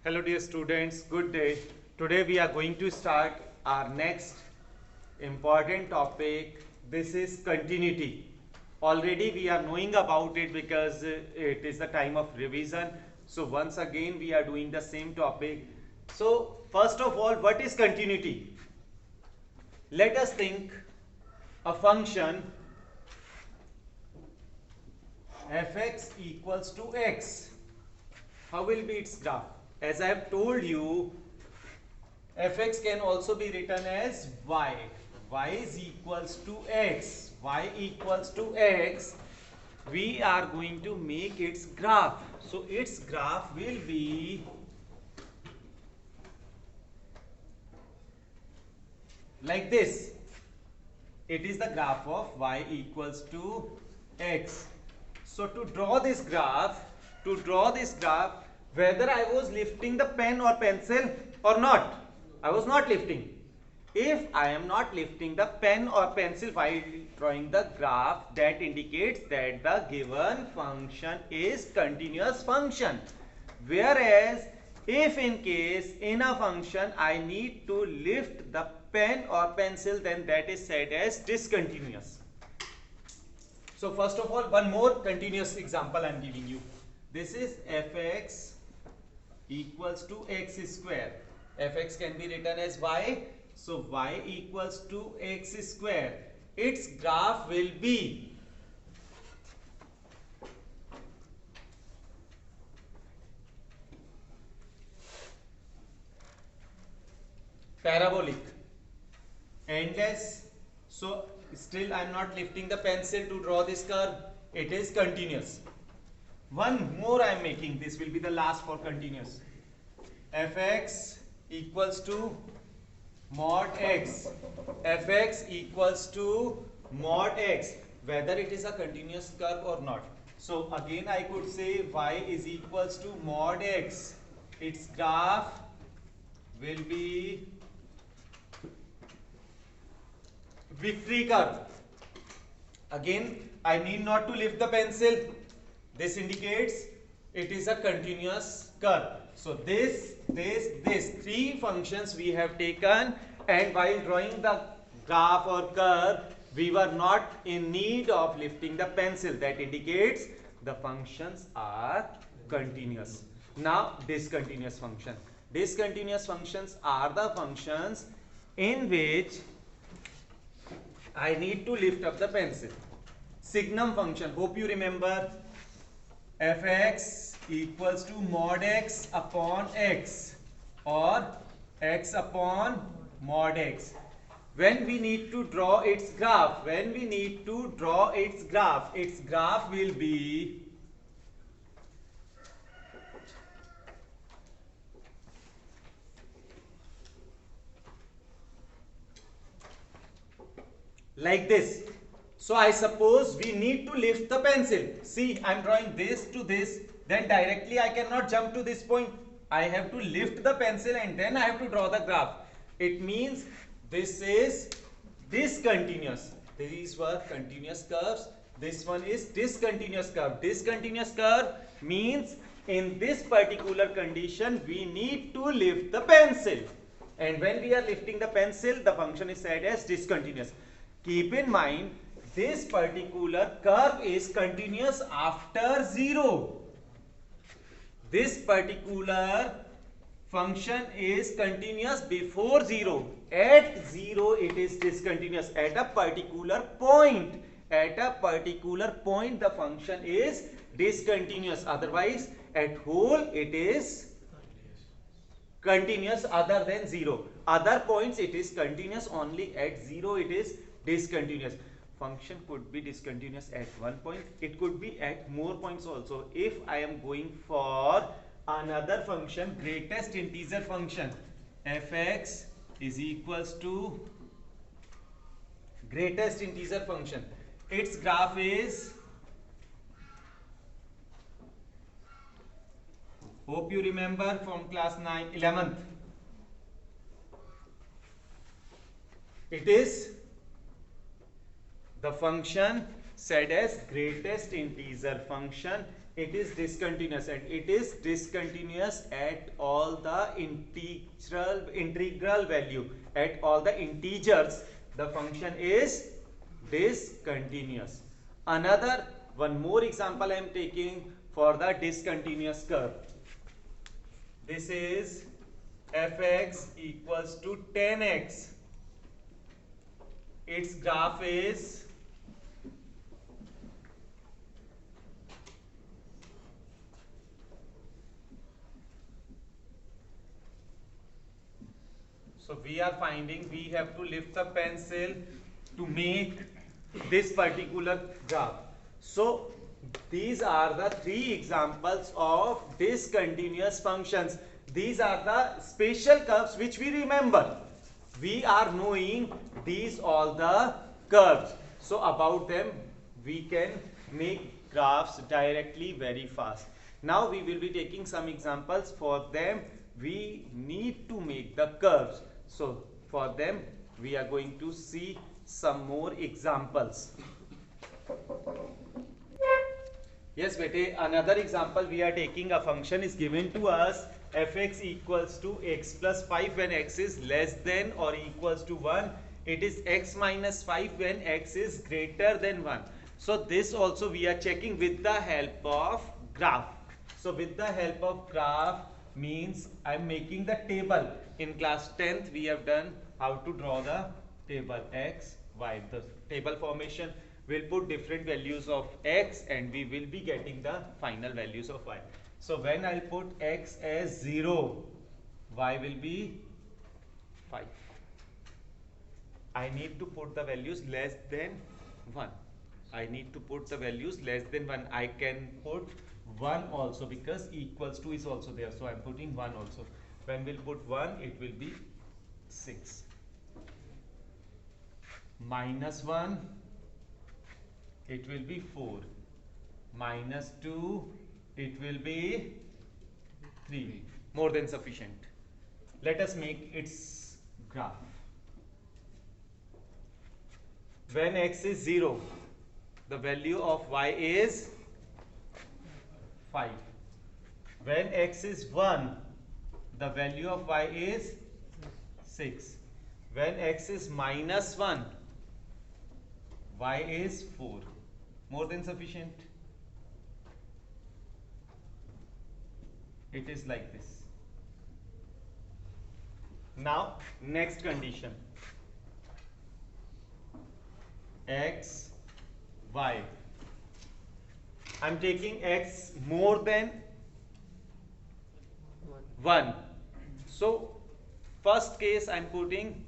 Hello dear students, good day. Today we are going to start our next important topic. This is continuity. Already we are knowing about it because it is the time of revision. So once again we are doing the same topic. So first of all, what is continuity? Let us think a function fx equals to x. How will be its graph? As I have told you, fx can also be written as y. Y is equals to x. Y equals to x. We are going to make its graph. So its graph will be like this. It is the graph of y equals to x. So to draw this graph, whether I was lifting the pen or pencil or not, I was not lifting. If I am not lifting the pen or pencil while drawing the graph, that indicates that the given function is continuous function. Whereas if in case in a function I need to lift the pen or pencil, then that is said as discontinuous. So first of all, one more continuous example I am giving you. This is fx equals to x square. Fx can be written as y. So y equals to x square. Its graph will be parabolic, endless. So still I am not lifting the pencil to draw this curve. It is continuous. One more I am making. This will be the last for continuous. Fx equals to mod x. Fx equals to mod x. Whether it is a continuous curve or not. So again I could say y is equals to mod x. Its graph will be victory curve. Again, I need not to lift the pencil. This indicates it is a continuous curve. So this, three functions we have taken, and while drawing the graph or curve, we were not in need of lifting the pencil. That indicates the functions are continuous. Now, discontinuous function. Discontinuous functions are the functions in which I need to lift up the pencil. Signum function, hope you remember, fx equals to mod x upon x or x upon mod x. When we need to draw its graph, its graph will be like this. So I suppose we need to lift the pencil. See, I am drawing this to this, then directly I cannot jump to this point. I have to lift the pencil and then I have to draw the graph. It means this is discontinuous. These were continuous curves. This one is discontinuous curve. Discontinuous curve means in this particular condition we need to lift the pencil. And when we are lifting the pencil, the function is said as discontinuous. Keep in mind, this particular curve is continuous after 0. This particular function is continuous before 0. At 0, it is discontinuous. At a particular point, the function is discontinuous. Otherwise, at whole, it is continuous other than 0. Other points, it is continuous. Only at 0, it is discontinuous. Function could be discontinuous at one point. It could be at more points also. If I am going for another function, greatest integer function, fx is equals to greatest integer function. Its graph is, hope you remember from class 11th. It is the function said as greatest integer function it is discontinuous, and it is discontinuous at all the integral value. At all the integers, the function is discontinuous. Another one more example I am taking for the discontinuous curve. This is fx equals to 10x. Its graph is so we are finding we have to lift the pencil to make this particular graph. So these are the three examples of discontinuous functions. These are the special curves which we remember. We are knowing these all the curves. So about them we can make graphs directly very fast. Now we will be taking some examples. For them we need to make the curves. So for them we are going to see some more examples. Yes, bete, another example we are taking. A function is given to us, fx equals to x plus 5 when x is less than or equals to 1. It is x minus 5 when x is greater than 1. So this also we are checking with the help of graph. So with the help of graph means I am making the table. In class 10th we have done how to draw the table x, y. The table formation will put different values of x and we will be getting the final values of y. So when I'll put x as 0, y will be 5. I need to put the values less than 1. I need to put the values less than 1. I can put 1 also because equals to is also there. So I'm putting 1 also. When we'll put 1, it will be 6. Minus 1, it will be 4. Minus 2, it will be 3. More than sufficient. Let us make its graph. When x is 0, the value of y is 5. When x is 1, the value of y is 6. When x is minus 1, y is 4. More than sufficient. It is like this. Now, next condition. X, y. I'm taking x more than 1. So, first case I'm putting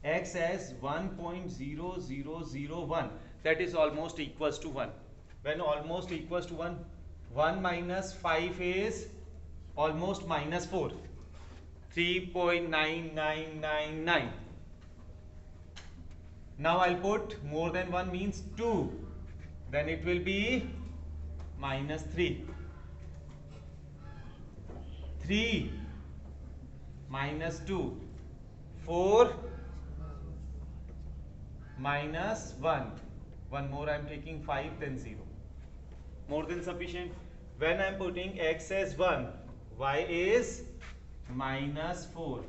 x as 1.0001. That is almost equals to 1. When almost equals to 1, 1 minus 5 is almost minus 4. 3.9999. Now I'll put more than 1 means 2. Then it will be minus 3. 3 minus 2. 4 minus 1. One more I'm taking 5, then 0. More than sufficient. When I'm putting x as 1, y is minus 4.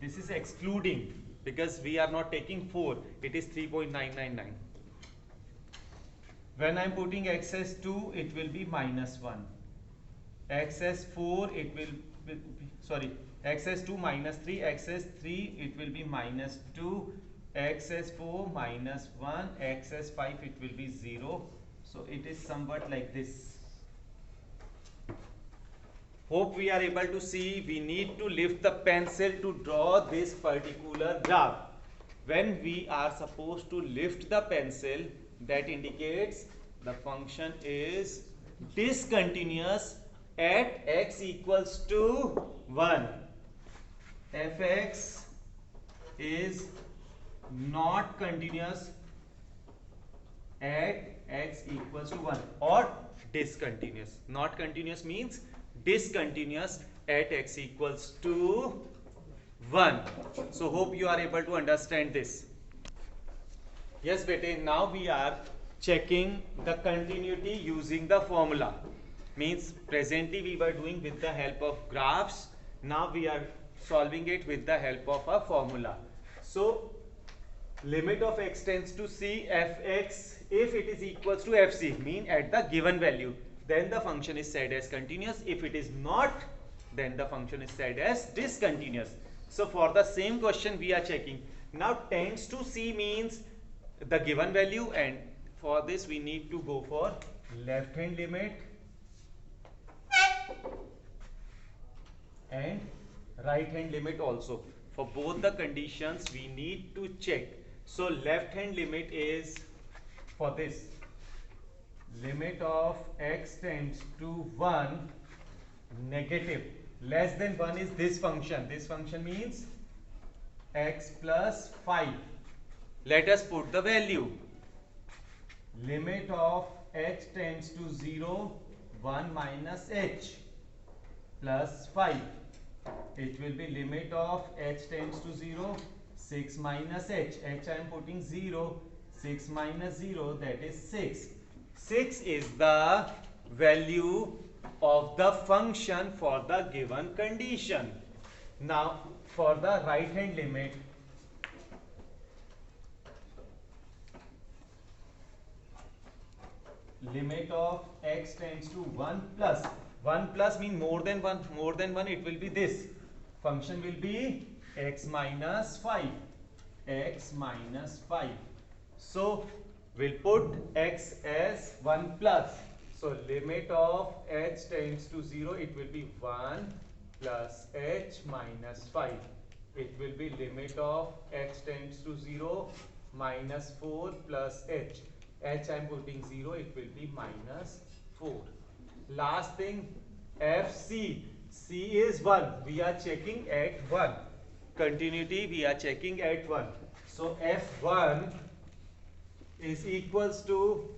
This is excluding because we are not taking 4. It is 3.999. When I'm putting x as 2, it will be minus 1. X as 4, it will be, sorry, x as 2 minus 3, x as 3, it will be minus 2, x as 4 minus 1, x as 5, it will be 0. So it is somewhat like this. Hope we are able to see. We need to lift the pencil to draw this particular graph. When we are supposed to lift the pencil, that indicates the function is discontinuous at x equals to 1. Fx is not continuous at x equals to 1 or discontinuous. Not continuous means discontinuous at x equals to 1. So hope you are able to understand this. Yes, bete. Now we are checking the continuity using the formula. Means presently we were doing with the help of graphs. Now we are solving it with the help of a formula. So limit of x tends to c fx if it is equals to fc, mean at the given value, then the function is said as continuous. If it is not, then the function is said as discontinuous. So for the same question we are checking. Now tends to c means the given value, and for this we need to go for left hand limit and right hand limit also. For both the conditions we need to check. So left hand limit is for this limit of x tends to 1 negative less than 1 is this function. This function means x plus 5. Let us put the value. Limit of h tends to 0 1 minus h plus 5. It will be limit of h tends to 0 6 minus h. H I am putting 0. 6 minus 0, that is 6. 6 is the value of the function for the given condition. Now for the right hand limit, limit of x tends to 1 plus. 1 plus mean more than 1. More than 1 it will be this. Function will be x minus 5. X minus 5. So we'll put x as 1 plus. So limit of h tends to 0, it will be 1 plus h minus 5. It will be limit of x tends to 0 minus 4 plus h. H I am putting 0, it will be minus 4. Last thing, fc. C is 1. We are checking at 1. Continuity we are checking at 1. So f1 is equals to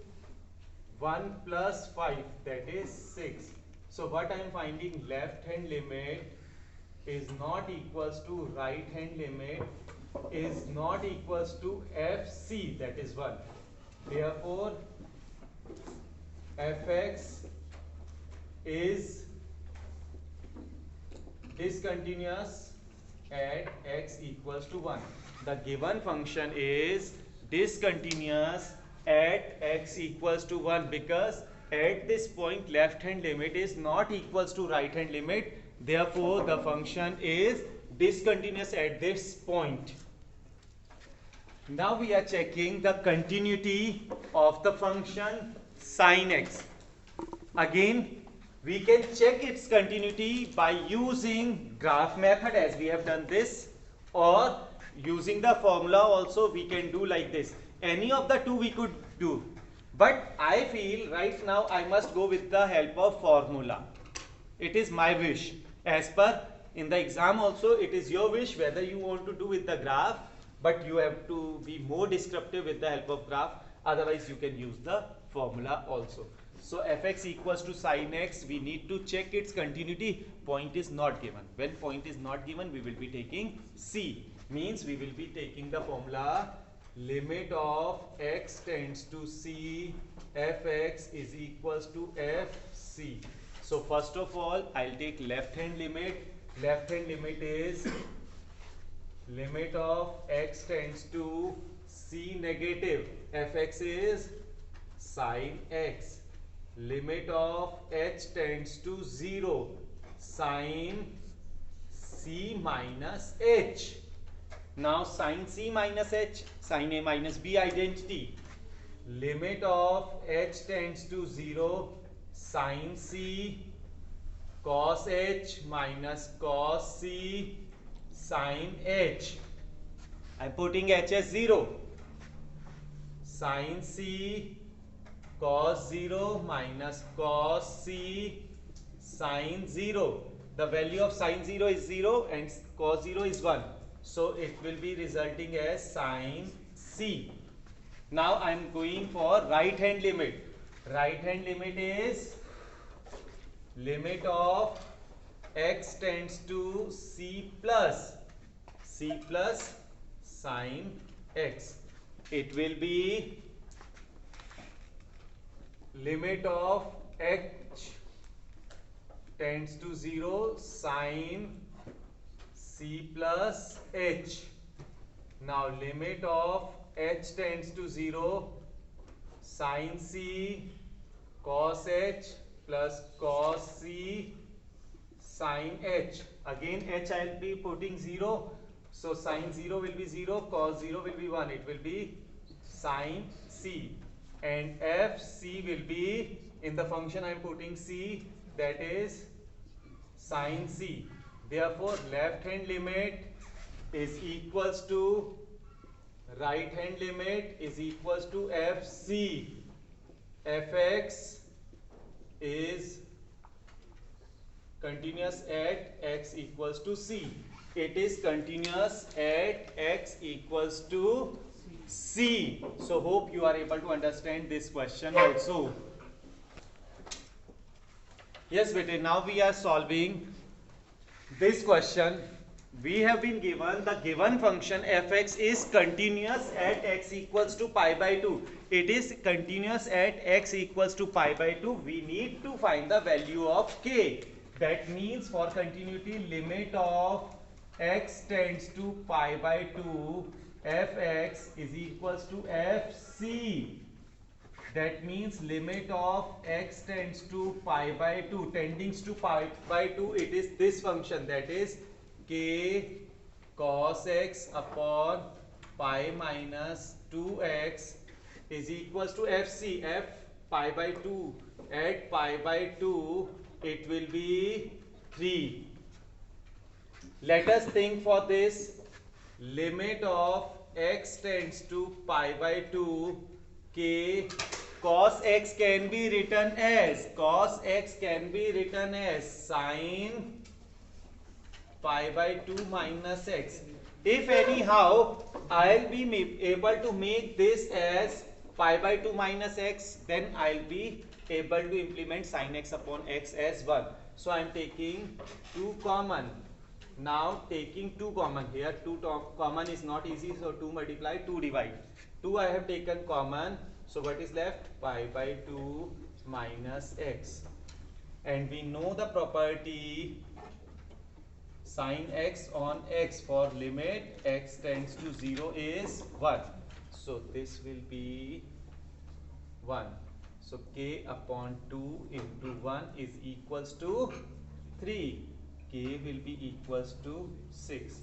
1 plus 5, that is 6. So what I am finding, left hand limit is not equals to right hand limit is not equals to fc, that is 1. Therefore fx is discontinuous at x equals to 1. The given function is discontinuous at x equals to 1 because at this point left hand limit is not equals to right hand limit. Therefore the function is discontinuous at this point. Now we are checking the continuity of the function sin x. Again we can check its continuity by using graph method as we have done this, or using the formula also we can do like this. Any of the two we could do, but I feel right now I must go with the help of formula. It is my wish. As per in the exam also it is your wish whether you want to do with the graph, but you have to be more descriptive with the help of graph. Otherwise you can use the formula also. So fx equals to sin x, we need to check its continuity. Point is not given. When point is not given, we will be taking c. Means we will be taking the formula limit of x tends to c, fx is equals to fc. So first of all, I'll take left hand limit. Left hand limit is limit of x tends to c negative, fx is sin x. Limit of h tends to 0, sin c minus h. Now sin c minus h, sin a minus b identity. Limit of h tends to 0, sin c cos h minus cos c sin h. I am putting h as 0. Sin c cos 0 minus cos c sin 0. The value of sin 0 is 0 and cos 0 is 1. So it will be resulting as sin c. Now I am going for right hand limit. Right hand limit is limit of x tends to c plus sin x. it will be limit of h tends to 0 sine c plus h. Now limit of h tends to 0 sine c cos h plus cos c sine h. Again h I will be putting 0, so sine 0 will be 0, cos 0 will be 1, it will be sine c, and f c will be, in the function I am putting c, that is sine c. Therefore left hand limit is equals to right hand limit is equals to fc. Fx is continuous at x equals to c. It is continuous at x equals to c. So hope you are able to understand this question also. Yes beta, now we are solving this question. We have been given the given function fx is continuous at x equals to pi by 2. It is continuous at x equals to pi by 2. We need to find the value of k. That means for continuity, limit of x tends to pi by 2, fx is equals to fc. That means limit of x tends to pi by 2, tending to pi by 2, it is this function, that is k cos x upon pi minus 2x is equals to fc. F pi by 2, at pi by 2 it will be 3. Let us think for this. Limit of x tends to pi by 2, k cos x can be written as sine pi by 2 minus x. If anyhow I'll be able to make this as pi by 2 minus x, then I'll be able to implement sine x upon x as 1. So I'm taking 2 common. Now taking 2 common, here 2 common is not easy, so 2 multiply, 2 divide. 2 I have taken common, so what is left? Pi by 2 minus x. And we know the property sine x on x for limit x tends to 0 is 1. So this will be 1. So k upon 2 into 1 is equals to 3. K will be equals to 6.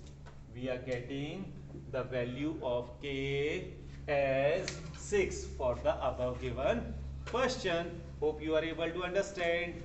We are getting the value of k as 6 for the above given question. Hope you are able to understand.